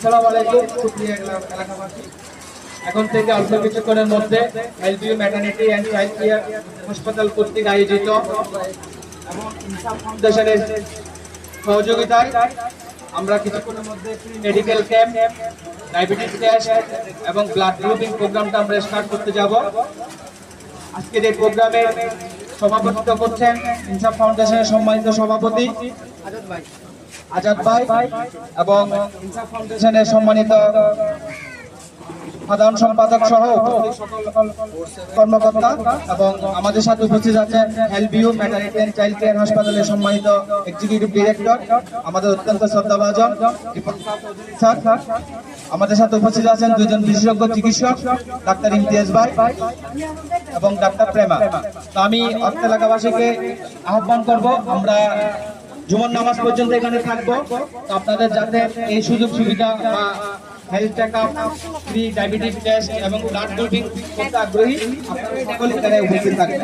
আসসালামু আলাইকুম সুপ্রিয় এলাকাবাসী। এখন থেকে অল্প কিছুক্ষণের মধ্যে এলবিইউ ম্যাটারনিটি অ্যান্ড চাইল্ড কেয়ার হাসপাতাল কর্তৃক আয়োজিত এবং ইনসাফ ফাউন্ডেশনের সহযোগিতায় আমরা কিছুক্ষণের মধ্যে মেডিকেল ক্যাম্প, ডায়াবেটিস টেস্ট এবং ব্লাড গ্রুপিং প্রোগ্রামটা আমরা স্টার্ট করতে যাব। আজকের এই প্রোগ্রামে সভাপতিত্ব করছেন ইনসাফ ফাউন্ডেশনের সম্মানিত সভাপতি আজাদ ভাই এবং ইনসাফ ফাউন্ডেশনের সম্মানিত সাধারণ সম্পাদক সহ সকল কর্মকর্তা এবং আমাদের সাথে উপস্থিত আছেন এলবিইউ ম্যাটারনিটি অ্যান্ড চাইল্ড কেয়ার হাসপাতালের সম্মানিত এক্সিকিউটিভ ডিরেক্টর আমাদের অত্যন্ত শ্রদ্ধাভাজন স্যার। আমাদের সাথে উপস্থিত আছেন দুজন বিশেষজ্ঞ চিকিৎসক, ডাক্তার ইমতিয়াজ ভাই এবং ডাক্তার প্রেমা। তো আমি অর্থ এলাকাবাসীকে আহ্বান করব, আমরা জুমার নামাজ পর্যন্ত এখানে থাকবো। তো আপনাদের যাতে এই সুযোগ সুবিধা বা health checkup, free diabetes test এবং ব্লাড গ্রুপিং করতে আগ্রহী, আপনারা সকলে এখানে উপস্থিত থাকবেন।